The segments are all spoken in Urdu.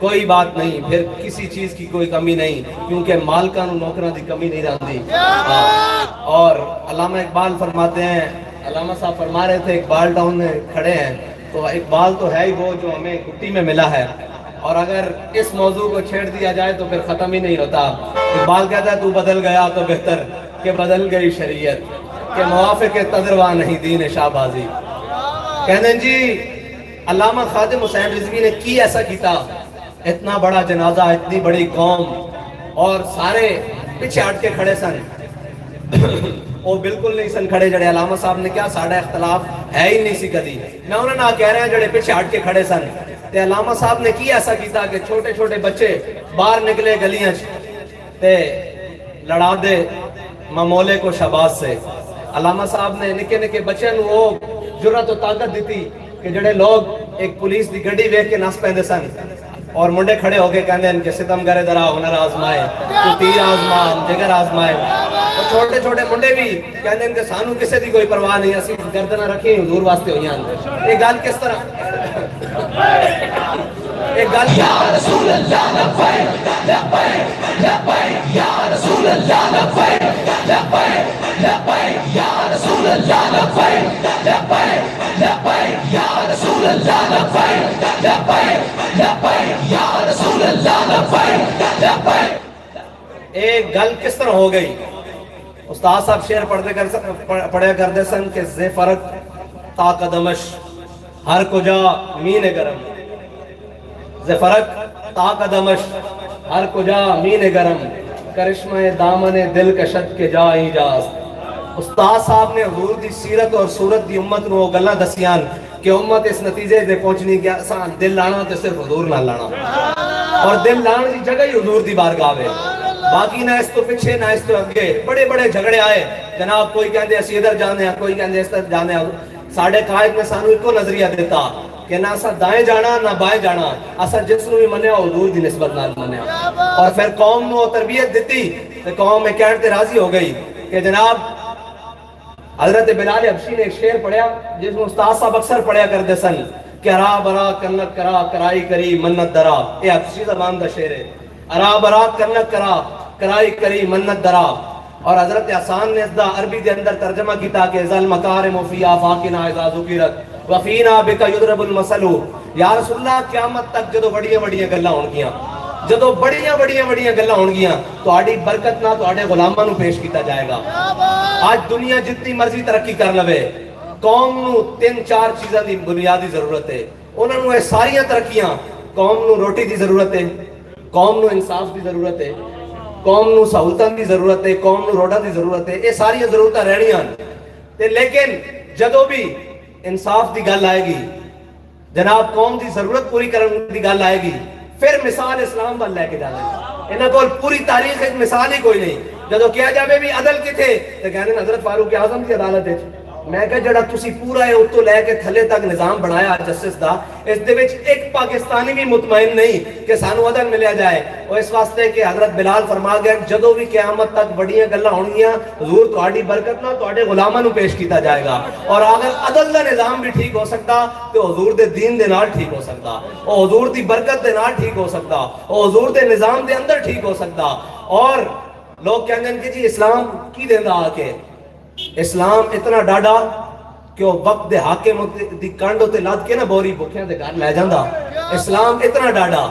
کوئی بات نہیں، پھر کسی چیز کی کوئی کمی نہیں، کیونکہ مالکاں نوں نوکراں دی کمی نہیں رہندی۔ اور علامہ اقبال فرماتے ہیں، علامہ صاحب فرما رہے تھے اقبال ٹاؤن میں کھڑے ہیں، تو اقبال تو ہے ہی وہ جو ہمیں گٹی میں ملا ہے، اور اگر اس موضوع کو چھیڑ دیا جائے تو پھر ختم ہی نہیں ہوتا۔ اقبال کہتا ہے تو بدل گیا تو بہتر کہ بدل گئی شریعت، کہ موافق تدروا نہیں دین شاہ بازی۔ کہتے ہیں جی علامہ خادم حسین رضوی نے کی ایسا کیتا، اتنا بڑا جنازہ، اتنی بڑی قوم، اور سارے پیچھے ہٹ کے کھڑے سن، وہ بالکل نہیں سن کھڑے جڑے علامہ صاحب نے کیا ساڑھا اختلاف ہے ہی نہیں سی کدی، میں انہوں نے کہہ رہے ہیں جڑے پیچھے ہٹ کے کھڑے سن، تے علامہ صاحب نے کی ایسا کیتا کہ چھوٹے چھوٹے بچے باہر نکلے گلیاں تے لڑا دے ممولے کو شہباز سے۔ علامہ صاحب نے نکے نکے بچے نو وہ جرات و طاقت دیتی کہ جڑے لوگ ایک پولیس دی گڈی ویکھ کے نس پیندے سن، اور منڈے کھڑے ہو کے کہندے ہیں کہ ستم کرے درا ہنر آزمائے، تو تیر آزمان جگر آزمائے، اور چھوٹے چھوٹے منڈے بھی کہندے ہیں کہ سانو کسے دی کوئی پرواہ نہیں، اسی گردناں رکھی حضور واسطے ہوئی ہیں۔ ایک گل کس طرح، ایک گل یا رسول اللہ لبیک لبیک لبیک یا رسول اللہ لبیک لبیک لبیک یا رسول اللہ لبیک لبیک لبیک یا رسول اللہ لبیک لبیک لبیک یا رسول اللہ لبیک لبیک۔ ایک گل کس طرح ہو گئی، استاد صاحب شعر پڑھیا کرتے سن کہ زے فرق تا قدمش ہر کجا مین گرم، زے فرق تا قدمش ہر کجا مین گرم، کرشمہ دامن دل کشت کے جا ایجاز۔ استاد صاحب نے حضور دی سیرت اور صورت دی امت نو گلاں دسیاں کہ امت اس نتیجے دے پہنچنی کہ اساں دل لانا تے صرف حضور نہ لانا، اور دل لان دی جگہ ہی حضور دی بارگاہ ہے، باقی نہ اس تو پیچھے نہ اس تو اگے۔ بڑے بڑے جھگڑے آئے جناب، کوئی کہندے اسی ادھر جانے ہیں، کوئی کہندے اس طرف جانے ہیں۔ ساڑھے قائد نے سانو ایک کو نظریہ دیتا کہ نہ اسا دائیں جانا نہ بائیں جانا، اسا جس نو بھی منیا حضور دی نسبت نال منیا، اور پھر قوم نو تربیت دیتی تو قوم میں کہتے راضی ہو گئی کہ جناب حضرت بلال حبشی نے ایک شعر پڑھیا جس میں استاد صاحب اکثر پڑھیا کرتے سن کہ ارا برا کنت کرا کرائی کری منت درا، یہ حبشی زبان دا شعر ہے، ارا برا کنت کرا کرائی کری منت درا، اور حضرت حسان نے اس دا عربی دے اندر ترجمہ کیتا کہ ذل مکارم فی آفاقنا اذا ذکرت وفینا بک یضرب المثل۔ یا رسول اللہ قیامت تک جدو بڑیاں بڑیاں گلاں ہون گیاں، جدو بڑیاں گلاں ہون گیاں، تہاڈی برکت نہ تہاڈے غلاماں نو پیش کیتا جائے گا۔ آج دنیا جتنی مرضی ترقی کر لوے، قوم نو 3-4 چیزاں دی بنیادی ضرورت ہے، انہاں نو ساریاں ترقیاں، قوم نو روٹی دی ضرورت ہے، قوم نو انصاف دی ضرورت ہے، قوم نو سہولتاں دی ضرورت ہے، قوم نو روڈاں دی ضرورت ہے، یہ ساری ضرورتاں رہنیاں تے، لیکن جدو بھی انصاف دی گل آئے گی، جناب قوم دی ضرورت پوری کرنے دی گل آئے گی، پھر مثال اسلام بل لے کے جانے انہاں کول پوری تاریخ ایک مثال ہی کوئی نہیں۔ جدو کیا جاوے بھی عدل کتھے تے کہنے حضرت فاروق اعظم دی عدالت ہے، میں کہ جڑا تسی پورا ہے اتو لے کے تھلے تک نظام بنایا جسٹس دا، اس دے وچ ایک پاکستانی بھی مطمئن نہیں کہ سانو عدل ملیا جائے، اور اس واسطے کہ حضرت بلال فرما گئے جدو بھی قیامت تک بڑیاں گلاں ہونگیاں حضور تہاڈی برکت نہ تہاڈے غلاماں نو پیش کیتا جائے گا، اور اگر عدل دا نظام بھی ٹھیک ہو سکتا تو حضور دے دین دے نال ٹھیک ہو سکتا، اور حضور دی برکت دے نال ٹھیک ہو سکتا، اور حضور دے نظام دے اندر ٹھیک ہو سکتا۔ اور لوگ کہندے ہیں کہ جی اسلام کی دیندا آ کے، اسلام اتنا ڈاڈا کہ وہ وقت دے حاکم دی کانڈوں تے لاد کے نا بوری بکھیاں دے گھر لے جاندا۔ اسلام اتنا ڈاڈا،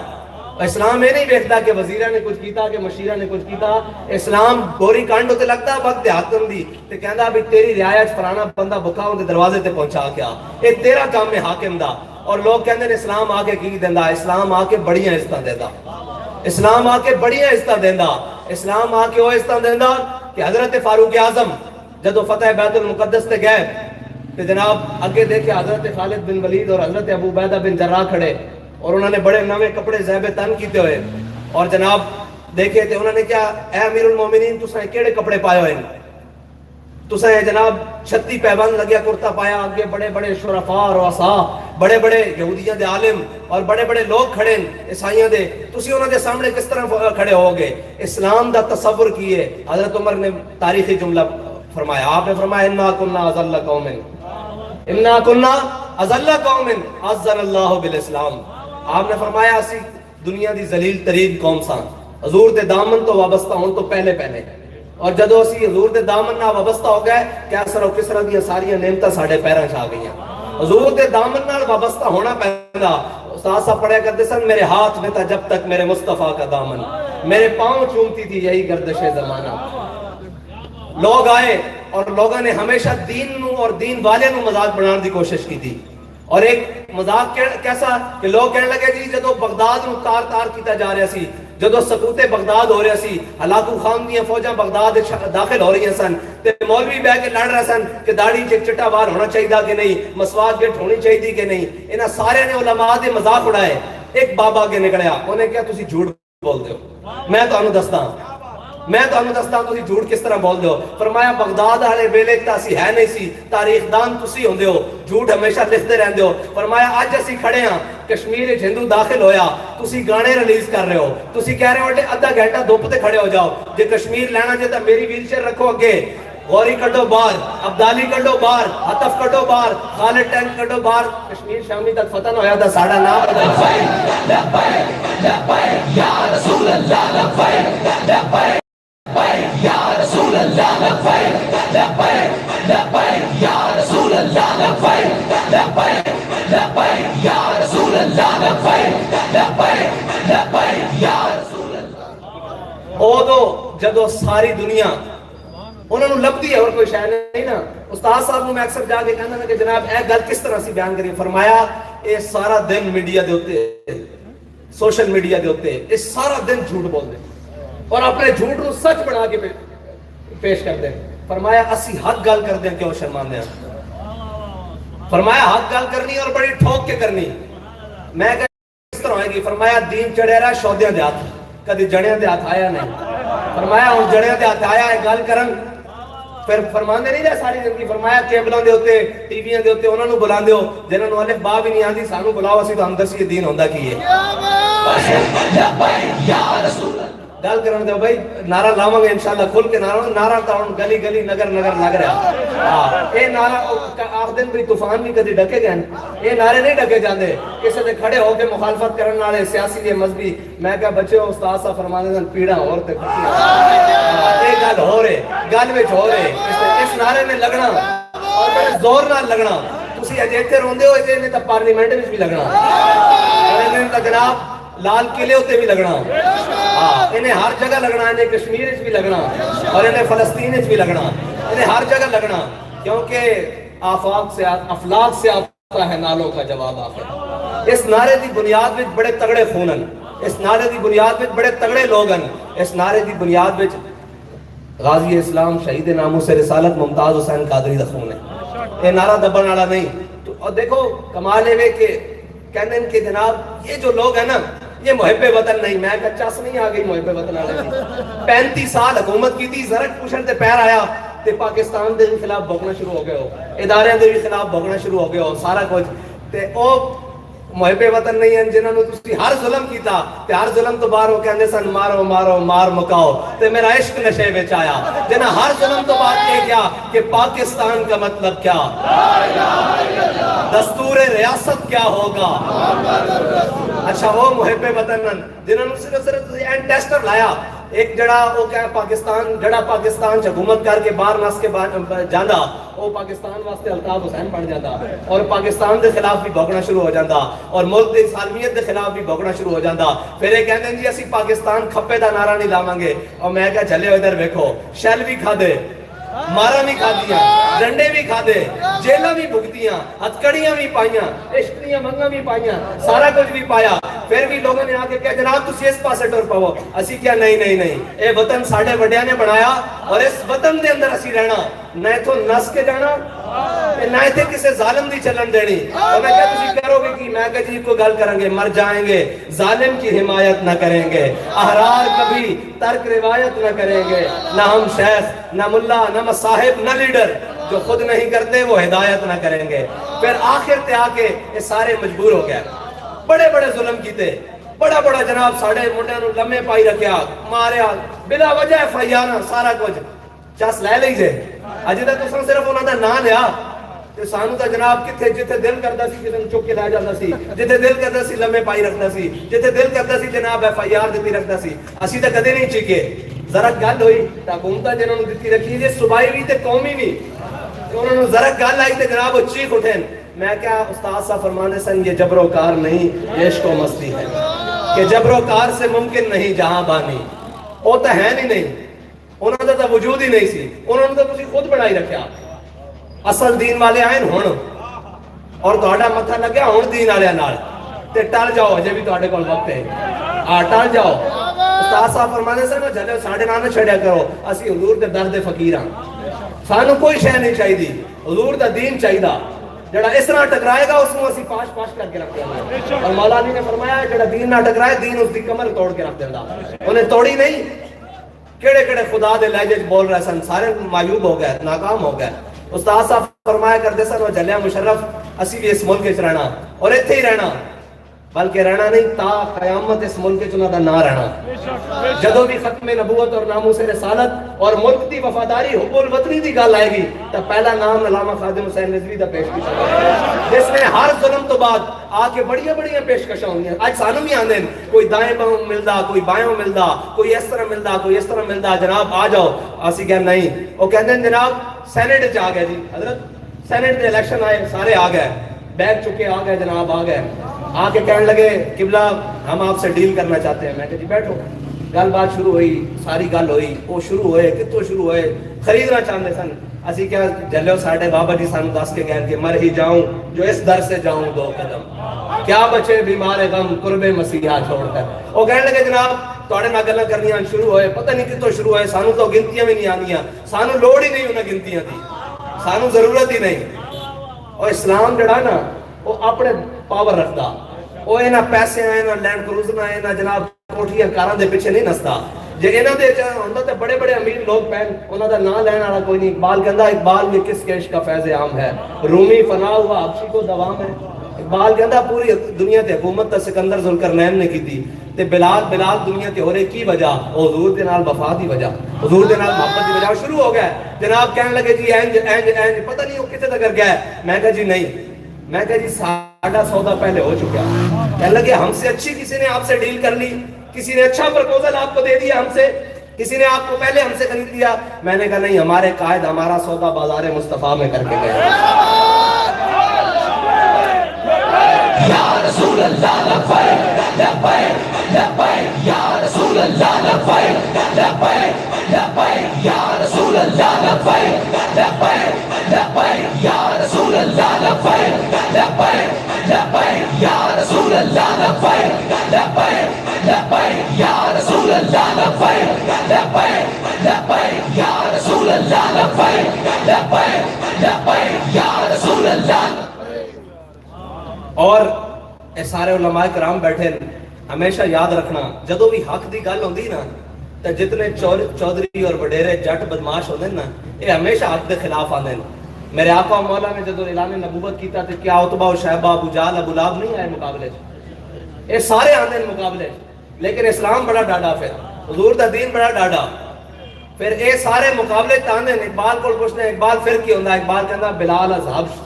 اسلام یہ نہیں دیکھتا کہ وزیرہ نے کچھ کیتا کہ مشیرہ نے کچھ کیتا، اسلام بوری کانڈوں تے لگتا وقت دے حاکم دی تے کہندا بھی تیری رعایت فلانا بندہ بکھا ہوں دے دروازے تے پہنچا کیا، اے تیرا کام ہے حاکم دا۔ اور لوگ کہندے نے اسلام آ کے کی دیندا، اسلام آ کے بڑیاں عزتاں دیندا، اسلام آ کے بڑیاں عزتاں دیندا، اسلام آ کے وہ عزتاں دیندا کہ حضرت فاروق اعظم جدو فتح بیت المقدس تے گئے تے جناب اگے دیکھے حضرت خالد بن ولید اور حضرت ابو عبیدہ بن جراح کھڑے، اور انہوں نے بڑے نوے کپڑے زیب تن کیتے ہوئے، اور جناب دیکھے تے انہوں نے کیا اے امیر المومنین تساں کیڑے کپڑے پائے ہوئے، تساں جناب چھتی پیبند لگیا کرتا پایا، آگے بڑے بڑے شرفاء رؤساء، بڑے بڑے یہودیاں دے عالم اور بڑے بڑے لوگ کھڑے عیسائیاں دے، تسی انہوں دے سامنے کس طرح کھڑے ہو گے؟ اسلام دا تصور کیے۔ حضرت عمر نے تاریخی جملہ فرمایا، آپ نے فرمایا انا کنا اذل قوم، انا کنا اذل قوم عزنا اللہ بالاسلام۔ آپ نے فرمایا اسی دنیا دی ذلیل ترین قوم سان حضور دے دامن تو وابستہ ہون تو پہلے پہلے اور جدو اسی حضور دے دامن نہ وابستہ ہو گئے کیسر و کسرا دی ساری نعمتاں ساڈے پیراں چ آ گئیاں حضور دے دامن نال وابستہ ہونا پیندا استاد صاحب پڑھیا کرتے سن میرے ہاتھ میں تھا جب تک میرے مصطفیٰ کا دامن میرے پاؤں چومتی تھی یہی گردش زمانہ لوگ آئے اور لوگوں نے ہمیشہ دین نو اور دین والے نو مذاق بنانے دی کوشش کی تھی اور ایک مذاق کیسا کہ لوگ کہنے لگے جی جدو بغداد نو تار تار کیتا جا رہا سی جدو سقوط بغداد ہو رہا سی ہلاکو خان دیاں فوجاں بغداد داخل ہو رہی ہیں سن تے مولوی بہ کے لڑ رہے سن کہ داڑھی چٹا بار ہونا چاہیے کہ نہیں مسواک گٹ ہونی چاہیے کہ نہیں انہاں سارے نے علماء دے مذاق اڑائے ایک بابا کے نکلیا انہیں کیا تسی جھوٹ بول دے ہو میں تانوں دستا تسی جھوٹ کس طرح بول دے ہو فرمایا بغداد والے ویلے تاسی ہے نہیں سی تاریخ دان تسی ہوندے ہو جھوٹ ہمیشہ لکھتے رہندے ہو فرمایا اج اسی کھڑے ہاں کشمیر وچ ہندو داخل ہویا تسی گانے ریلیز کر رہے ہو تسی کہہ رہے ہو آدھا گھنٹہ دھوپ تے کھڑے ہو جاؤ جے کشمیر لینا جے تے میری ویل چیئر رکھو اگے غوری کڈو باہر عبدالی کڈو باہر حتف کڈو باہر خالد ٹینک کڈو باہر کشمیر شامی تک فتح ہویا تھا ساڑا نام لبیک لبیک لبیک یا رسول اللہ لبیک لبیک یا رسول اللہ لبیک لبیک لبیک یا رسول اللہ لبیک لبیک لبیک یا رسول اللہ لبیک لبیک لبیک یا رسول اللہ اودو جدو ساری دنیا انہوں نے لبدی ہے اور کوئی شاید نہیں نا استاد صاحب نے میں اکثر جا کے کہنا کہ جناب اے گل کس طرح سی بیان کری فرمایا اے سارا دن میڈیا دے ہوتے سوشل میڈیا دے ہوتے اے سارا دن جھوٹ بول دے اور اپنے جھوٹ نو سچ بنا کے پیش کر دیں فرمایا اسی حق گل کر دیں کیوں شرماندے ہیں فرمایا حق گل کرنی اور بڑی ٹھوک کے کرنی میں کہا کس طرح ہوئے گی فرمایا دین چڑھے رہا شودیاں دے ہاتھ کدی جڑیاں دے ہاتھ آیا نہیں فرمایا ہوں جڑیاں دے ہاتھ آیا ہے گل کرن پھر فرماندے نہیں رہے ساری زندگی فرمایا کیبلاں دے ہوتے ٹی ویاں دے ہوتے انہاں نو بلاندے ہو جنہاں نو الف با بھی نہیں آندی سانو بلاؤ اسی تو ہم دسی دین ہوندا کی ہے یا رسول اللہ گل کرن دے بھائی نعرہ لاواں گے انشاءاللہ کھل کے نعرہ تاون گلی گلی نگر نگر لگ رہا ہاں اے نعرہ آخ دن بھی طوفان بھی کدی ڈکے گئے اے نعرے نہیں ڈکے جاندے کسے دے کھڑے ہو کے مخالفت کرن والے سیاسی تے مذہبی میں کہا بچو استاد صاحب فرماندے سن پیڑاں اور تے اے گل ہو رہے گل وچ ہو رہے اس نعرے میں لگنا اور بڑے زور نال لگنا تسی اجے ایتھے روندے ہو اجے نے تے پارلیمنٹ وچ بھی لگنا انہیں تے جناب لال قلعے ہوتے بھی لگنا انہیں ہر جگہ لگنا انہیں کشمیر بھی لگنا اور انہیں فلسطین بھی لگنا انہیں ہر جگہ لگنا کیونکہ افلاق سے آتا ہے نالوں کا جواب آخر اس نعرے دی بنیاد میں بڑے تگڑے خونن اس نعرے دی بنیاد میں بڑے تگڑے لوگن اس نعرے دی بنیاد میں غازی اسلام شہید ناموس رسالت ممتاز حسین قادری دا خون ہے یہ نعرہ دبن والا نہیں اور دیکھو کمال ہے کہ کہنے ان کے جناب یہ جو لوگ ہیں نا یہ محب وطن نہیں میں کچا سے نہیں آگئی محب وطن آگئی 35 سال حکومت کی تھی زرک پوشن تے پیر آیا تے پاکستان دے خلاف بھوکنا شروع ہو گئے ہو ادارے دے خلاف بھوکنا شروع ہو گئے ہو سارا کچھ تے او محب وطن نہیں ہیں جنہوں نے تسی ہر ظلم کیتا تے ہر ظلم تو باہر ہو کے اندے سن مارو مارو مار مکاؤ تے میرا عشق نشے بچ آیا جنہ ہر ظلم تو بات یہ کیا کہ پاکستان کا مطلب کیا دستور ریاست کیا ہوگا اچھا وہ محب وطن جنہوں نے صرف اینڈ ٹیسٹر لایا ایک جڑا وہ کیا پاکستان جڑا پاکستان حکومت کر کے باہر نس کے جانا وہ پاکستان واسطے الطاف حسین بن جاتا اور پاکستان دے خلاف بھی بھوکنا شروع ہو جاتا اور ملک دے سالمیت دے خلاف بھی بھوکنا شروع ہو جاتا پھر یہ کہتے ہیں جی اسی پاکستان کھپے دا نعرہ نہیں لاواں گے اور میں کہا چلے ادھر ویکھو شیل بھی کھا دے مارا بھی کھا دیا ڈنڈے بھی کھا دے جیلہ بھی بھگتیاں ہتکڑیاں بھی پائیاں عشقیاں منگاں بھی پائیاں سارا کچھ بھی پایا پھر بھی لوگوں نے آکے کہا جناب تسی اس پاسے ٹر پاؤ اسی کیا نہیں اے وطن ساڑھے وڈیاں نے بنایا اور اس وطن دے اندر اسی رہنا نہ تو نس کے جانا نہ تھے کسے ظالم دی چلن دینی اور میں کہا تسی کرو گے کہ میں کہا جی کو گل کریں گے مر جائیں گے ظالم کی حمایت نہ کریں گے احرار کبھی ترک روایت نہ کریں گے نہ ہم شیخ نہ ملا نہ مصاحب نہ لیڈر جو خود نہیں کرتے وہ ہدایت نہ کریں گے پھر آخر تے آکے یہ سارے مجبور ہو گئے بڑے بڑے ظلم کیتے بڑا بڑا جناب ساڑھے منڈے نو لمحے پائی رکھیا ماریا بلا وجہ فیانا سارا کچھ چس لے لیجے اجے تک تساں صرف انہاں دا نام لیا تے سانو تا جناب کتھے جتھے دل کردا سی کسے چک کے لے جاندا سی، جتھے دل کردا سی لمے پائی رکھدا سی، جتھے دل کردا سی جناب FIR دتی رکھدا سی. اسی تے کدے نہیں چیکے. ذرا گل ہوئی تے حکومت جنہاں نوں دتی رکھی جے صوبائی بھی تے قومی بھی، انہوں نے ذرا گل آئی تے جناب وہ چیخ اٹھے. میں کیا استاد صاحب فرمانے سن یہ جبر و کار نہیں، یہ عشق و مستی ہے کہ جبر و کار سے ممکن نہیں جہاں بانی. وہ تو ہے نہیں، انہوں نے تو وجود ہی نہیں سی، انہوں نے تو تسی خود بنائی رکھیا. اصل دین والے آئے ہن اور تہاڈا متھا لگیا ہن دین والے نال تے ٹل جاؤ، اجے بھی تہاڈے کول وقت ہے، ٹل جاؤ. استاد صاحب فرمانے سن جلے ساڈے نال نہ چھڑیا کرو، اسی حضور دے در دے فقیر ہاں، سانو کوئی شے نہیں چاہیے، حضور دا دین چاہیے. جڑا اس طرح ٹکرائے گا اس کو اسی پاش کر کے رکھ دیں. اور مولا علی نے فرمایا جڑا دین نہ ٹکرائے دین اس دی کمر توڑ کے رکھ دیندا. انہیں توڑی نہیں. کیڑے کیڑے خدا دے لہجے بول رہے سن، سارے معیوب ہو گئے، ناکام ہو گئے. استاد صاحب فرمایا کرتے سن وہ جلیا مشرف اسی بھی اس ملک وچ رہنا اور ایتھے ہی رہنا، بلکہ رہنا نہیں تا قیامت اس ملک وچ انہاں دا نہ رہنا. جدوں بھی ختم نبوت اور ناموس رسالت اور ملک دی وفاداری حب الوطنی دی گل آئے گی تو پہلا نام علامہ خادم حسین رضوی دا پیش کیا جائے، جس نے ہر ظلم تو بعد آ کے بڑیاں پیشکشاں ہوئی ہیں. اج سانوں بھی آندے کوئی دائیں باہوں ملدا، کوئی بائیں ملدا، کوئی اس طرح ملدا، کوئی اس طرح ملدا. جناب آ جاؤ، اسی کہ نہیں. وہ کہندے جناب سینٹ وچ آ گئے جی حضرت، سینٹ دے الیکشن آئے، سارے آ گئے، بیگ چکے آ گئے جناب، آ گئے آ کے کہنے لگے قبلہ ہم آپ سے ڈیل کرنا چاہتے ہیں. میں کہ جی بیٹھو. گل بات شروع ہوئی، ساری گل ہوئی، وہ شروع ہوئے کتوں شروع ہوئے، خریدنا چاہتے سن. اسی کیا جلو ساڈے بابا جی سانو دس کے گئے کہ مر ہی جاؤں جو اس در سے جاؤں دو قدم، کیا بچے بیمار غم قرب مسیحا چھوڑ کر. وہ کہنے لگے جناب تواڈے نال گلاں کرنیاں شروع ہوئے، پتہ نہیں کتوں شروع ہوئے، سانو تو گنتیاں بھی نہیں آندیاں، سانو لوڑ ہی نہیں انہاں گنتیاں دی، سانو ضرورت ہی نہیں. اور اسلام جڑا نا وہ اپنے پاور رکھدا، وہ اینا پیسے اینا لینڈ کروزر اینا جناب کوٹھیاں کاراں دے پیچھے نہیں نسدا. جے انہاں دے ہوندا تے بڑے بڑے امیر لوگ پہن انہاں دا نام لین والا کوئی نہیں. اقبال کہندا اقبال میں کس کیش کا فیض عام ہے، رومی فنا ہوا حبشی کو دوام ہے. اقبال کہندا پوری دنیا تے حکومت تے سکندر ذوالقرنین نے کیتی تے بلال دنیا تے ہو رہے کی وجہ، حضور دے نال وفا دی وجہ، حضور دے نال محبت دی وجہ. شروع ہو گئے جناب کہنے لگے جی اینج اینج اینج، پتہ نہیں وہ کتے تک گیا ہے. میں کہا جی نہیں، میں کہا جی ساڈا سودا پہلے ہو چکا. کہنے لگے ہم سے اچھی کسی نے آپ سے ڈیل کر لی، کسی نے اچھا پرپوزل آپ کو دے دیا ہم سے، کسی نے آپ کو پہلے ہم سے خرید لیا. میں نے کہا نہیں، ہمارے قائد ہمارا سودا بازار مصطفیٰ میں کر کے گئے. یا رسول اللہ لبیک لبیک لبیک یا رسول اللہ لبیک لبیک لبیک یا رسول اللہ لبیک لبیک لبیک یا رسول اللہ لبیک لبیک لبیک یا رسول اللہ لبیک لبیک لبیک یا رسول اللہ لبیک لبیک لبیک یا رسول اللہ لبیک لبیک لبیک یا رسول اللہ. اور اے سارے علماء کرام بیٹھے ہمیشہ یاد رکھنا جدو بھی حق دی گل ہوندی نا تے جتنے چودھری اور وڈیرے جٹ بدماش ہوندے نا یہ ہمیشہ حق دے خلاف آندے. میرے آقا و مولا نے جدو اعلان نبوت کیتا تے کیا عتبہ و شیبہ ابو جہل ابو لہب نہیں آئے مقابلے چ؟ یہ سارے آندے مقابلے چ، لیکن اسلام بڑا ڈاڈا، پھر حضور دا دین بڑا ڈاڈا. پھر اے سارے مقابلے چ آندے. اقبال کو پوچھنے اقبال پھر کی ہوندا؟ اقبال کہندا بلال از حبش،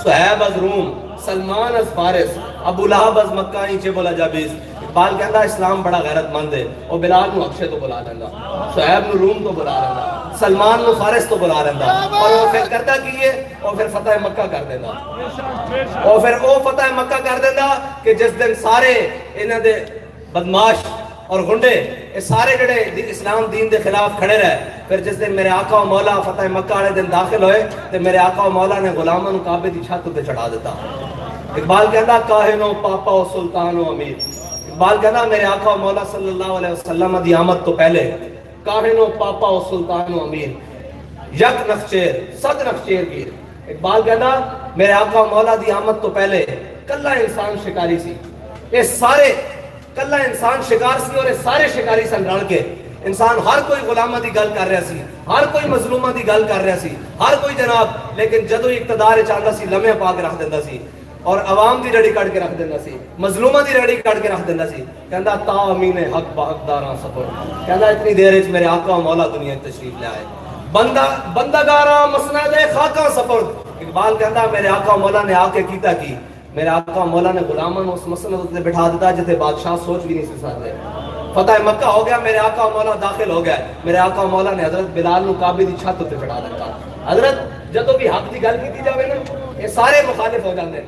صہیب از روم، سلمان از فارس، ابو لہب از مکہ اینچے بولا جابیز. اقبال کہندا اسلام بڑا غیرت مند ہے. وہ بلال نو حبشے تو بلا لیندا، صہیب نو روم تو بلا لیندا، سلمان نو فارس تو بلا لیندا. اور وہ پھر کرتا کیے، اور پھر فتح مکہ کر دیندا. اور پھر وہ فتح مکہ کر دیندا کہ جس دن سارے انہاں دے بدماش اور گنڈے یہ سارے جڑے اسلام دین دے خلاف کھڑے رہے، پھر جس دن میرے آقا و مولا فتح مکہ والے دن داخل ہوئے تو میرے آقا و مولا نے غلاموں کو کعبے دی چھت تے چڑھا دیتا. اقبال کہندا کاہن و پاپا و سلطان و امیر. اقبال کہندا میرے آقا و مولا صلی اللہ علیہ وسلم دی آمد تو پہلے کاہن و پاپا و سلطان و امیر یک نخچیر صد نخچیر گیر. اقبال کہندا میرے آقا و مولا دی آمد تو پہلے کلا انسان شکاری سی. یہ سارے کلا انسان شکار سی اور سارے شکاری سن رل کے. انسان ہر کوئی غلامہ دی گل کر رہا سی، ہر کوئی مظلومہ دی گل کر رہا سی، ہر کوئی جناب. لیکن جدو اقتدار چاہتا سی لمحے پا کے رکھ دیتا سی اور عوام دی رڑی کٹ کے رکھ دیتا سی، مظلومہ دی رڑی کٹ کے رکھ دیتا سی. کہندا تا امین حق با حقداراں سفر. کہندا اتنی دیر وچ میرے آقا و مولا دنیا تشریف لے آئے. بندگاراں مسند خاکاں سفر اقبال کہتا میرے آقا مولا نے آ کے کیتا کی، میرے آقا مولا نے غلاماں اس مسند تے بٹھا دیتا جتے بادشاہ سوچ بھی نہیں سی سکتے۔ فتح مکہ ہو گیا، میرے آقا مولا داخل ہو گئے، میرے آقا مولا نے حضرت بلال نو کعبے دی چھت تے چڑھا دیتا۔ حضرت جدوں بھی حق دی گل کیتی جاوے نا یہ سارے مخالف ہو جاندے،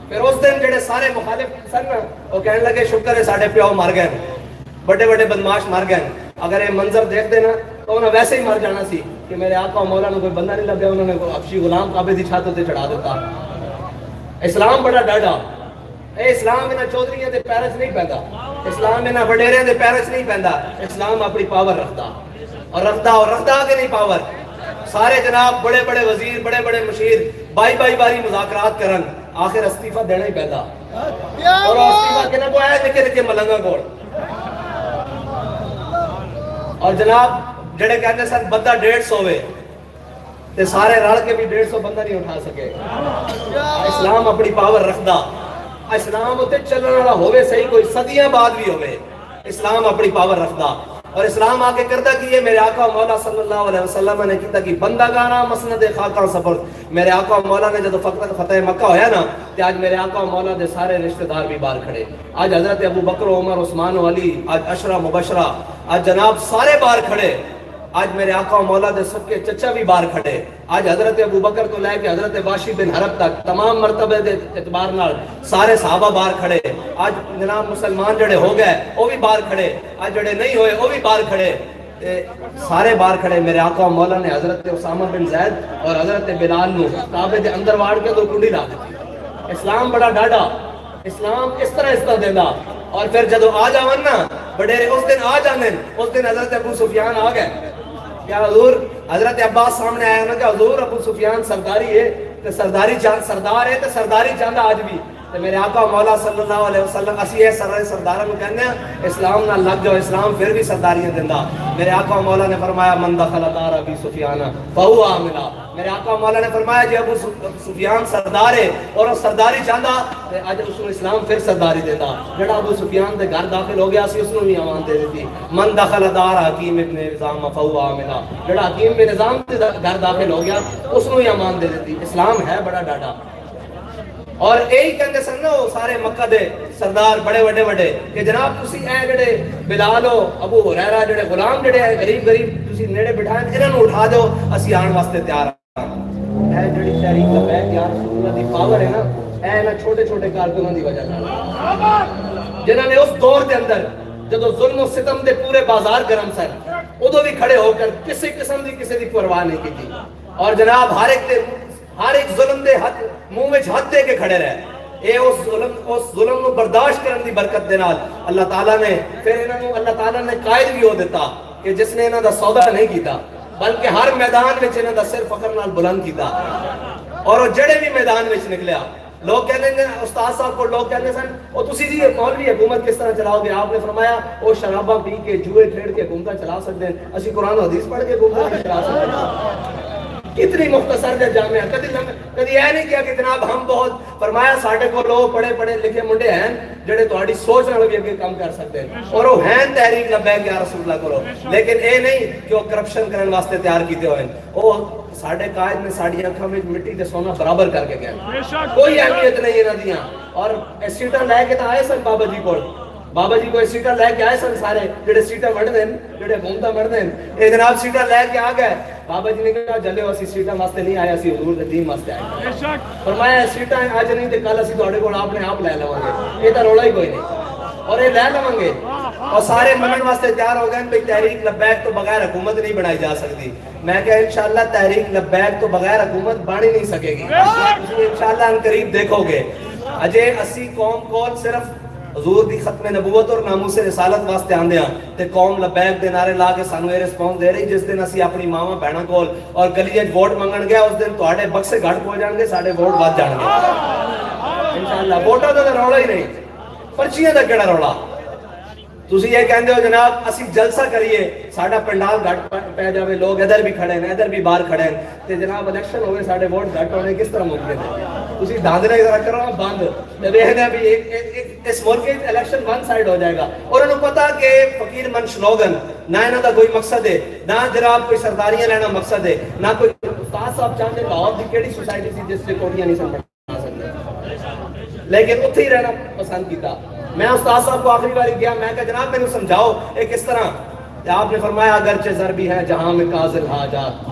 پھر اس دن جڑے سارے مخالف سن نا وہ کہنے لگے شکر ہے ساڈے پیو مر گئے، بڑے بڑے بدماش مر گئے، اگر یہ منظر دیکھ دینا تو انہیں ویسے ہی مر جانا سی کہ میرے آقا مولا نے کوئی بندہ نہیں لگا، انہوں نے حبشی غلام کعبے دی چھت تے چڑھا دیتا۔ اسلام بڑا ڈاڈا، اے اسلام انہاں چودھریاں دے پیرے وچ نہیں پیندا، اسلام انہاں وڈیریاں دے پیرے وچ نہیں پیندا، اسلام اپنی پاور رکھدا اور رکھدا کہ نہیں پاور۔ سارے جناب بڑے بڑے وزیر بڑے بڑے مشیر بائی باری مذاکرات کرن، آخر استعفیٰ دینا ہی پیندا، اور استعفیٰ کہنا کو ہے نکے نکے ملنگاں کول۔ اور جناب جڑے کہتے سن بندہ 150 ہوئے تے سارے رل کے بھی 150 بندہ نہیں اٹھا سکے۔ اسلام اپنی پاور رکھدا، اسلام اتنے چلنے والا ہوئے صحیح کوئی صدیاں بعد بھی ہوئے، اسلام اپنی پاور رکھدا۔ اور اسلام آگے کردہ کی یہ میرے آقا مولا صلی اللہ علیہ وسلم نے کیتا کہ بندہ گانا مسند خاکاں سپرد۔ میرے آقا مولا نے جب فتح مکہ ہویا نا تے آج میرے آقا مولا دے سارے رشتہ دار بھی باہر کھڑے، آج حضرت ابو بکر عمر عثمان و علی، آج عشرہ مبشرہ، آج جناب سارے باہر کھڑے، آج میرے آقا مولا دے سب کے چچا بھی باہر کھڑے، آج حضرت ابو بکر تو لے کے حضرت واشی بن حرب تک تمام مرتبے دے اعتبار نال سارے صحابہ باہر کھڑے، آج جناب مسلمان جڑے ہو گئے وہ بھی باہر کھڑے، آج جڑے نہیں ہوئے وہ بھی باہر کھڑے، سارے باہر کھڑے۔ میرے آقا مولا نے حضرت اسامہ بن زید اور حضرت بلال نو کعبے دے اندر واڑ کے تو کنڈی لا دیتی۔ اسلام بڑا ڈاڈا، اسلام اس طرح دیندا۔ اور پھر جدو آ جاون نا بڑے اس دن آ جانے، اس دن حضرت ابو سفیان آ گئے، کیا حضور حضرت عباس سامنے آیا نا کہ حضور ابو سفیان سرداری ہے تو سرداری سردار ہے تو سرداری چاہتا آج بھی۔ تو میرے آقا مولا صلی اللہ علیہ وسلم اسی ہے سردارہ کو کہنے ہیں اسلام نہ لگ جاؤ، اسلام پھر بھی سرداریاں دیندہ۔ میرے آقا مولا نے فرمایا من دخل دار ابی سفیان فہو آمنا۔ میرے آقا مولا نے فرمایا جی ابو سفیان سردار ہے اور سرداری چاہتا آج اس نے اسلام پھر سرداری دیتا۔ جڑا ابو سفیان دے گھر داخل ہو گیا سی اس نے بھی امان دے دیتی۔ من دخل دار حکیم ابن نظام فہو آمنا، جڑا حکیم ابن نظام دے گھر داخل ہو گیا اس نے بھی امان دے دیتی۔ اسلام ہے بڑا ڈاڈا۔ اور یہی کہتے سن نا سارے مکہ دے سردار بڑے بڑے بڑے کہ جناب تسی اے جڑے بلال ہو ابو ہریرہ جڑے غلام جڑے غریب تسی نیڑے بٹھائیں انہاں نوں اٹھا دو اسی آن واسطے تیار ہاں۔ اے جڑی تحریک لبیک یا رسول اللہ دی پاور ہے نا اے نا چھوٹے چھوٹے کارکنوں دی وجہ نال جنہاں نے اس دور دے اندر جدو ظلم و ستم دے پورے بازار گرم سن ادو بھی کھڑے ہو کر کسی قسم دی کسی دی پرواہ نہیں کی تھی۔ اور جناب ہر ایک ظلم دے منہ وچ ہاتھ دے کے کھڑے رہے۔ اے اس ظلم نو برداشت کرن دی برکت دے نال اللہ تعالیٰ نے پھر انہاں نو اللہ تعالیٰ نے قائد بھی ہو دیتا کہ جس نے انہاں دا سودا نہیں کیتا بلکہ ہر میدان وچ انہاں دا سر فخر نال بلند کیتا۔ اور وہ جڑے بھی میدان وچ نکلیا لوگ کہنے ہیں استاد صاحب کو لوگ کہنے سن او تسی جی مولوی حکومت کس طرح چلاؤ گے؟ آپ نے فرمایا وہ شرابہ پی کے جوئے کھیل کے حکومت چلا سکتے ہیں، اسی قرآن و حدیث پڑھ کے حکومت چلا سکتے ہیں۔ کتنی مختصر دے جامعہ کدی یہ نہیں کیا کہ جناب ہم بہت فرمایا ساڈے کو لوگ پڑھے پڑھے لکھے منڈے ہیں جڑے تہاڈی سوچ نال بھی اگے کام کر سکتے ہیں اور وہ ہیں تحریک لبیک یا رسول اللہ کرو، لیکن اے نہیں کہ وہ کرپشن کرنے واسطے تیار کیتے ہوئے وہ ساڈے قائد نے ساڈی اکھاں وچ مٹی تے سونا برابر کر کے گئے، کوئی اہمیت نہیں انہاں دیاں۔ اور سیٹاں لے کے تو آئے سن بابا جی کول، بابا جی کو سیٹاں لے کے آئے سن سارے جڑے سیٹاں وڈدے ہیں جڑے حکومتاں وڈدے ہیں اے جناب سیٹاں لے کے آ گئے۔ بابا جی نے کہا جلے اسی سیٹاں واسطے نہیں آئے، اسی حضور دے دین واسطے آئے۔ فرمایا سیٹاں اج نہیں تے کل اسی تہاڈے کول اپنے آپ لے لواں گے، یہ تو رولا ہی کوئی نہیں اور یہ لے لواں گے۔ اور سارے منن واسطے تیار ہو گئے بھئی تحریک لبیک تو بغیر حکومت نہیں بنائی جا سکتی۔ میں کہا انشاءاللہ تحریک لبیک تو بغیر حکومت بن ہی نہیں سکے گی، انشاءاللہ ان قریب دیکھو گے۔ اجے اسی قوم کو صرف حضور دی ختم نبوت اور ناموس رسالت واسطے آندے ہیں تے قوم لبیک دے نعرے لا کے سانو اے رسپانس دے رہی جس دن اسی اپنی ماواں بہناں کول اور گلی وچ ووٹ منگن گیا اس دن تہاڈے بکسے گھٹ ہو جان گے، ساڈے ووٹ ود جان گے انشاءاللہ۔ ووٹاں دا رولا ہی نہیں، پرچیاں دا کیڑا رولا؟ تسی یہ کہندے ہو جناب اسی جلسہ کریے ساڈا پنڈال گھٹ پہ جاوے، لوگ ادھر بھی کھڑے ہیں ادھر بھی باہر کھڑے ہیں تے جناب الیکشن ہوئے ساڈے ووٹ گھٹ ہونے کس طرح ممکن ہے؟ تسی دھاندلے ذرا کرو بند تے ویکھنا بھی اس ملک وچ الیکشن ون سائڈ ہو جائے گا۔ اور انہوں پتہ کہ فقیر من سلوگن نہ انہاں دا کوئی مقصد ہے، نہ جناب کوئی سرداریاں لینا مقصد ہے، نہ کوئی استاد صاحب چاہتے لاہور کی کیڑی سوسائٹی سی جس سے کوٹیاں نہیں سن بنا سکتے، لیکن اتنے ہی رہنا پسند کیتا. میں استاد صاحب کو آخری باری گیا، میں کہا جناب میں نے سمجھاؤ ایک کس طرح. آپ نے فرمایا اگرچہ زر بھی ہے جہاں میں کاذل حاجات.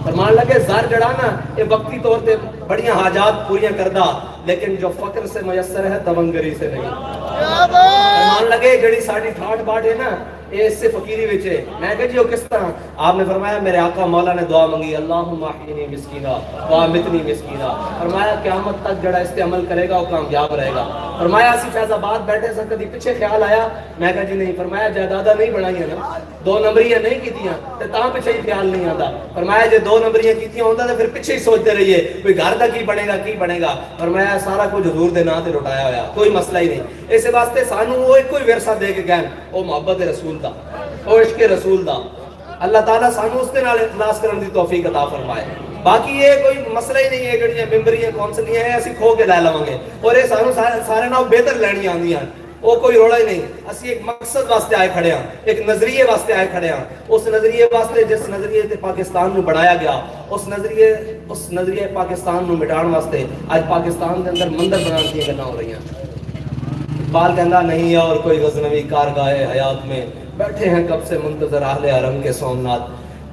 فرمان لگے زر جڑا نا یہ وقتی طور پہ بڑیاں حاجات پوریاں کردہ، لیکن جو فقر سے میسر ہے دونگری سے نہیں. فرمان لگے جڑی ساڑی ٹھاٹ باٹ ہے نا یہ اس سے فقیری وچے. میں کہا جی وہ کس طرح؟ آپ نے فرمایا میرے آقا مولا نے دعا منگی اللہم احیینی مسکینہ وامتنی مسکینہ. فرمایا قیامت تک جڑا اس پہ عمل کرے گا وہ کامیاب رہے گا. فرمایا اسی فیض آباد بیٹھے سے کدی پیچھے خیال آیا؟ میں کہا جی نہیں. فرمایا جائیداداں نہیں بنائی ہیں نا، 2 نمبریاں نہیں کیتیاں تے تاں پیچھے ہی خیال نہیں آتا. فرمایا جے 2 نمبریاں کیتیاں ہوتا تو پھر پیچھے ہی سوچتے رہیے کوئی گھر دا کی بنے گا کی بنے گا. فرمایا سارا کچھ حضور دے نام تے لٹایا ہوا کوئی مسئلہ ہی نہیں. اس واسطے سانو وہ ایک کوئی ورثہ دے کے گئے وہ محبت رسول دا، وہ عشق رسول دا. اللہ تعالیٰ سانو اس کے نال اخلاص کرن دی توفیق عطا فرمائے. باقی یہ کوئی مسئلہ ہی نہیں ہے جڑیاں ممبریاں کونسلیاں ہیں اسی کھو کے لے لواں گے اور یہ سانو سارے نال بہتر لینی آندیاں. وہ کوئی روڑا ہی نہیں. اسی ایک مقصد واسطے آئے کھڑے ہیں، ایک نظریے واسطے آئے کھڑے ہیں. اس نظریے واسطے جس نظریے تے پاکستان نو بڑھایا گیا اس نظریے پاکستان نو مٹان واسطے آج پاکستان کے اندر مندر بنان دی گلاں ہو رہی ہیں. اقبال کہندا نہیں اور کوئی غزنوی کارگاہ حیات میں بیٹھے ہیں کب سے منتظر اہل حرم کے سومنات.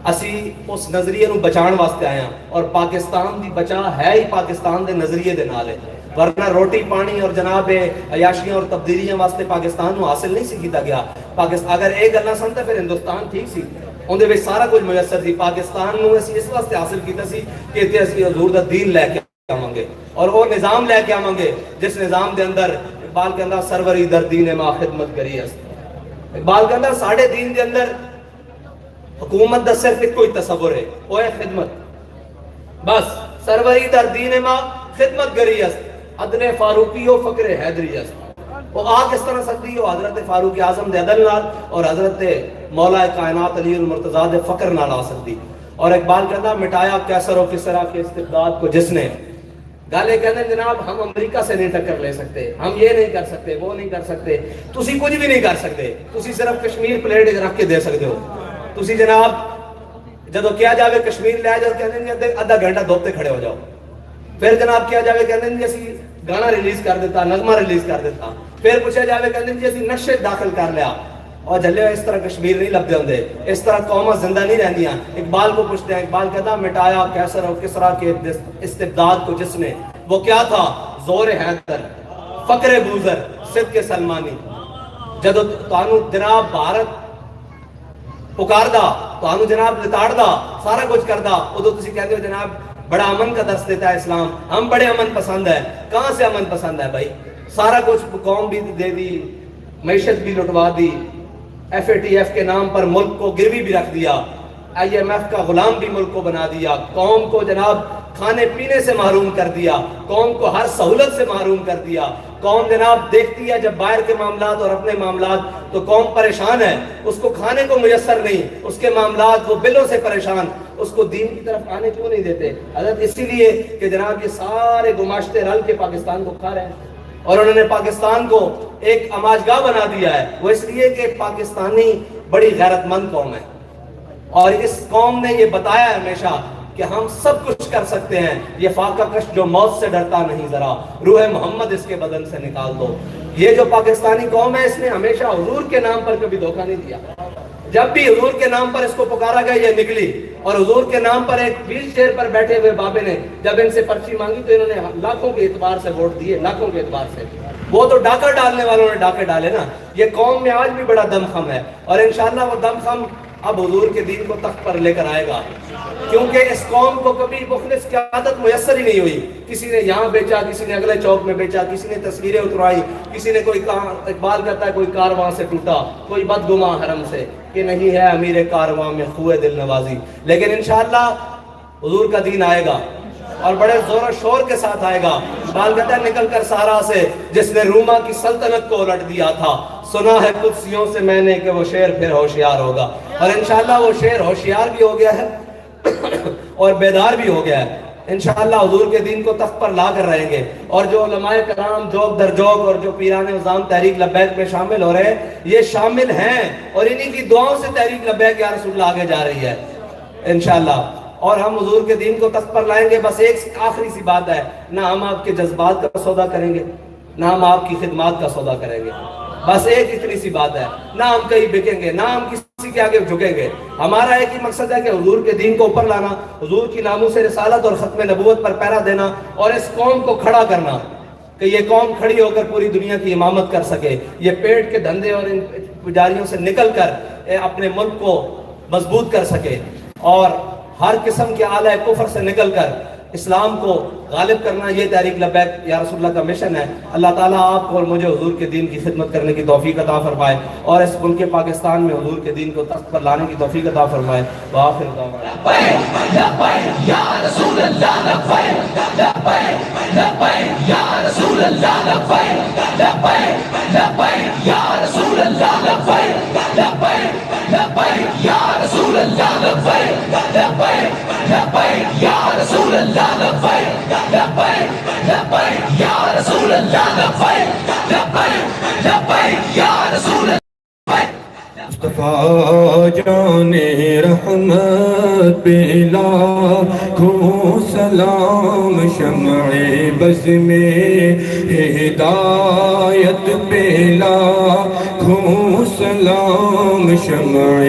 اسی اس نظریے نو بچان واسطے آئے ہیں اور پاکستان دی بچا ہے ہی پاکستان دے نظریے دے نال ہے. ورنہ روٹی پانی اور جناب عیاشیاں اور تبدیلیاں واسطے پاکستان نو حاصل نہیں سی کیتا گیا. اگر ایک گلاں سن تے پھر ہندوستان ٹھیک سی، اون دے وچ سارا کچھ میسر سی. پاکستان نو اسی اس واسطے حاصل کیتا سی کہ تے اسی حضور دا دین لے کے آواں گے اور وہ نظام لے کے آواں گے جس نظام دے اندر اقبال کہندا سروری در دین ما خدمت کری است. اقبال کہندا ساڈے دین دے اندر حکومت دا صرف ایک کوئی تصور ہے، وہ ہے خدمت. بس سروری در دین ما خدمت کری است، عدل فاروقی و فقر حیدری است. وہ آ کس طرح سکتی ہے؟ وہ حضرت فاروق اعظم دے عدل نال اور حضرت مولا کائنات علی المرتضیٰ دے فقر نال آ سکتی. اور اقبال کہندا مٹایا کیسر و کسرا کے استبداد کو جس نے. گالے کہنے جناب ہم امریکہ سے نہیں ٹکر لے سکتے، ہم یہ نہیں کر سکتے وہ نہیں کر سکتے. تسی کچھ بھی نہیں کر سکتے، تسی صرف کشمیر پلیٹ رکھ کے دے سکتے ہو. تسی جناب جدو کیا جاوے کشمیر لے جاؤ کہنے جی آدھا گھنٹہ دھوپتے کھڑے ہو جاؤ. پھر جناب کیا جاوے کہنے جی اسی گانا ریلیز کر دیتا، نغمہ ریلیز کر دیتا. پھر پوچھا جاوے کہنے جی اسی نشے داخل کر لیا. اور جلے اس طرح کشمیر نہیں لبدے ہوندے، اس طرح قوماں زندہ نہیں رہندیاں. اقبال کو پوچھتے ہیں، اقبال کہتا مٹایا کیسر اور کسرا کے استبداد کو جس نے. وہ کیا تھا؟ زور حیدر، فقر بوزر، صدق سلمانی. جدو تانوں جناب بھارت پکاردا، تانوں جناب لتاڑدا، سارا کچھ کردا، ادو تسی کہتے ہو جناب بڑا امن کا درس دیتا ہے اسلام، ہم بڑے امن پسند ہے. کہاں سے امن پسند ہے بھائی؟ سارا کچھ قوم بھی دے دی، معیشت بھی لٹوا دی، FATF کے نام پر ملک کو گروی بھی رکھ دیا، IMF کا غلام بھی ملک کو بنا دیا، قوم کو جناب کھانے پینے سے محروم کر دیا، قوم کو ہر سہولت سے محروم کر دیا. قوم جناب دیکھتی ہے جب باہر کے معاملات اور اپنے معاملات تو قوم پریشان ہے، اس کو کھانے کو میسر نہیں، اس کے معاملات وہ بلوں سے پریشان، اس کو دین کی طرف آنے کیوں نہیں دیتے؟ حضرت اسی لیے کہ جناب یہ سارے گماشتے رل کے پاکستان کو کھا رہے ہیں اور انہوں نے پاکستان کو ایک اماجگاہ بنا دیا ہے. وہ اس لیے کہ پاکستانی بڑی غیرت مند قوم ہے اور اس قوم نے یہ بتایا ہے ہمیشہ کہ ہم سب کچھ کر سکتے ہیں. یہ فاقہ کش جو موت سے ڈرتا نہیں ذرا روح محمد اس کے بدن سے نکال دو. یہ جو پاکستانی قوم ہے اس نے ہمیشہ حضور کے نام پر کبھی دھوکہ نہیں دیا. جب بھی حضور کے نام پر اس کو پکارا گیا یہ نکلی. اور حضور کے نام پر ایک ویل چیئر پر بیٹھے ہوئے بابے نے جب ان سے پرچی مانگی تو انہوں نے لاکھوں کے اعتبار سے ووٹ دیے، لاکھوں کے اعتبار سے. وہ تو ڈاکہ ڈالنے والوں نے ڈاکے ڈالے نا. یہ قوم میں آج بھی بڑا دم خم ہے اور انشاءاللہ وہ دم خم اب حضور کے دین کو تخت پر لے کر آئے گا. کیونکہ اس قوم کو کبھی مخلص کی عادت میسر ہی نہیں ہوئی. کسی نے یہاں بیچا، کسی نے اگلے چوک میں بیچا، کسی نے تصویریں اتروائی، کسی نے کوئی اقبال کہتا ہے کوئی کارواں سے ٹوٹا، کوئی بدگماں حرم سے کہ نہیں ہے امیر کارواں میں خوئے دل نوازی. لیکن انشاءاللہ حضور کا دین آئے گا اور بڑے زور و شور کے ساتھ آئے گا. اقبال کہتا ہے نکل کر سارا سے جس نے روما کی سلطنت کو الٹ دیا تھا، سنا ہے قدسیوں سے میں نے کہ وہ شیر پھر ہوشیار ہوگا. اور انشاءاللہ وہ شیر ہوشیار بھی ہو گیا ہے اور بیدار بھی ہو گیا ہے. انشاءاللہ حضور کے دین کو تخت پر لا کر رہیں گے. اور جو علماء کرام جوک در جوک اور جو پیران نظام تحریک لبیک میں شامل ہو رہے ہیں یہ شامل ہیں اور انہی کی دعاؤں سے تحریک لبیک یا رسول اللہ آگے جا رہی ہے انشاءاللہ. اور ہم حضور کے دین کو تخت پر لائیں گے. بس ایک آخری سی بات ہے، نہ ہم آپ کے جذبات کا سودا کریں گے، نہ ہم آپ کی خدمات کا سودا کریں گے. بس ایک اتنی سی بات ہے، نہ ہم کہیں بکیں گے، نہ ہم کسی کے آگے جھکیں گے. ہمارا ایک ہی مقصد ہے کہ حضور کے دین کو اوپر لانا، حضور کی ناموس رسالت اور ختم نبوت پر پہرا دینا، اور اس قوم کو کھڑا کرنا کہ یہ قوم کھڑی ہو کر پوری دنیا کی امامت کر سکے. یہ پیٹ کے دھندے اور ان پجاریوں سے نکل کر اپنے ملک کو مضبوط کر سکے، اور ہر قسم کے آلہ کفر سے نکل کر اسلام کو غالب کرنا. یہ تحریک لبیک یا رسول اللہ کا مشن ہے. اللہ تعالیٰ آپ کو اور مجھے حضور کے دین کی خدمت کرنے کی توفیق عطا فرمائے، اور اس ملک پاکستان میں حضور کے دین کو تخت پر لانے کی توفیق عطا فرمائے. وآخر دعوانا لبیک لبیک یا رسول اللہ، لبیک لبیک لبیک یا رسول اللہ، لبیک لبیک لبیک یا رسول اللہ، لبیک لبیک لبیک یا رسول اللہ، لبیک لبیک لبیک یا رسول اللہ، لبیک لبیک لبیک یا رسول اللہ، لبیک لبیک لبیک یا رسول اللہ. مصطفیٰ جان رحمت پہ لاکھوں سلام، شمع بز میں ہدایت پہ لاکھوں سلام، شمع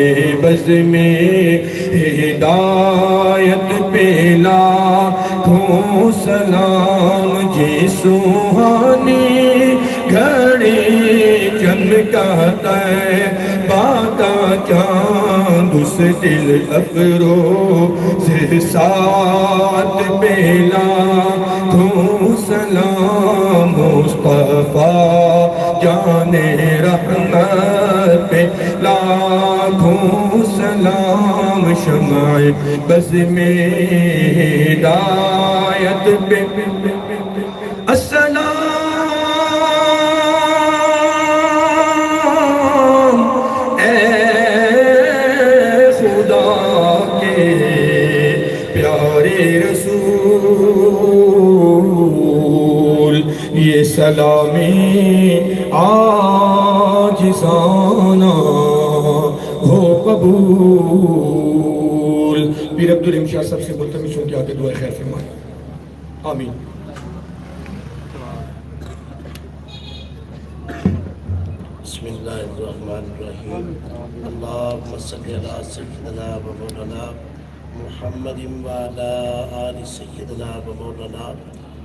بز میں ہدایت پہ لاکھوں سلام. جی سوہانی گھڑی چمکاتا ہے باتا چاند، اس دل افروز ساتھ پہ لاکھوں سلام. مصطفیٰ جان رحمت پہ لاکھوں سلام، شمع بز میں ہدایت پہ السلام. یہ سلامی عاجزانہ ہو قبول. پیر عبدالرحیم شاہ صاحب سے ملتمس ہوں کہ آگے دعا خیر فرمائیں. آمین. بسم اللہ الرحمن الرحیم. اللہم صلی علی سیدنا و مولانا محمد وعلی آل سیدنا و مولانا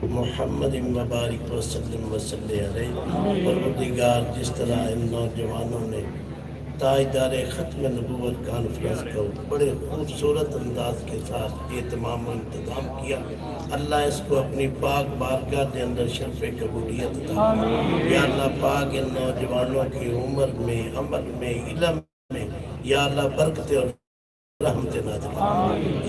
محمد مبارک وسلم وصلی علیہ. پروردگار جس طرح ان نوجوانوں نے تاجدار ختم نبوت کانفرنس کو بڑے خوبصورت انداز کے ساتھ اہتمام و انتظام کیا، اللہ اس کو اپنی پاک بارگاہ کے اندر شرف قبولیت عطا. یا اللہ پاک ان نوجوانوں کی عمر میں، عمل میں، علم میں یا اللہ برکت اور رحمت نازل.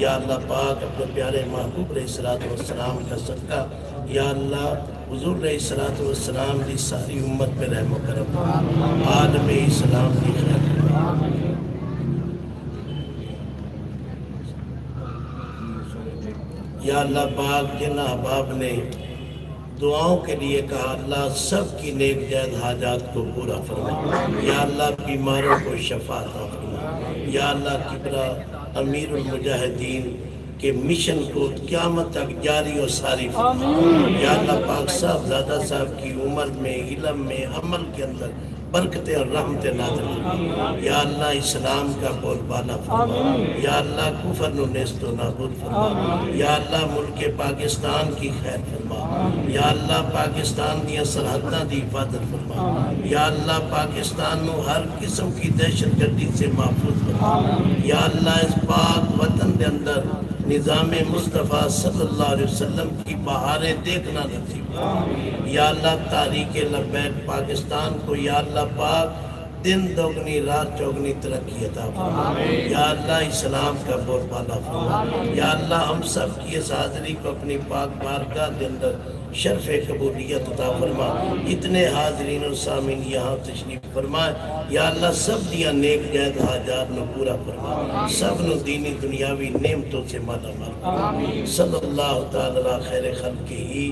یا اللہ پاک اپنے پیارے محبوب علیہ الصلوۃ والسلام کا صدقہ یا اللہ حضور علیہ الصلوۃ والسلام کی ساری امت پہ رحم و کرم، عالم اسلام کی خیر. یا اللہ پاک جن احباب نے دعاؤں کے لیے کہا، اللہ سب کی نیک جائز حاجات کو پورا فرما. یا اللہ بیماروں کو شفا عطا فرما. یا اللہ کبرا امیر المجاہدین کے مشن کو قیامت تک جاری و ساری فرما. یا اللہ پاک صاحبزادہ صاحب کی عمر میں، علم میں، عمل کے اندر برکت اور رحمت نازل فرما. یا اللہ اسلام کا بول بالا فرما. یا اللہ کفر نو نیست و نابود فرما. یا اللہ ملک پاکستان کی خیر فرما. یا اللہ پاکستان دیا سرحداں دی حفاظت فرما. یا اللہ پاکستان نو ہر قسم کی دہشت گردی سے محفوظ فرما. یا اللہ اس پاک وطن دے اندر نظام مصطفیٰ صلی اللہ علیہ وسلم کی بہاریں دیکھنا نصیب. یا اللہ تحریک لبیک پاکستان کو یا اللہ پاک دن دوگنی رات چوگنی ترقی عطا فرما. یا اللہ اسلام کا بول بالا فرما. یا اللہ ہم سب کی اس حاضری کو اپنی پاک بارگاہ کے اندر شرف قبولیت عطا فرما. اتنے حاضرین و سامعین یہاں تشریف فرمائے. یا اللہ سب دیا نیک جائز حاجات نو پورا فرما. سب نو دینی دنیاوی نعمتوں سے مالا مال. صلی اللہ تعالی خیر خلق ہی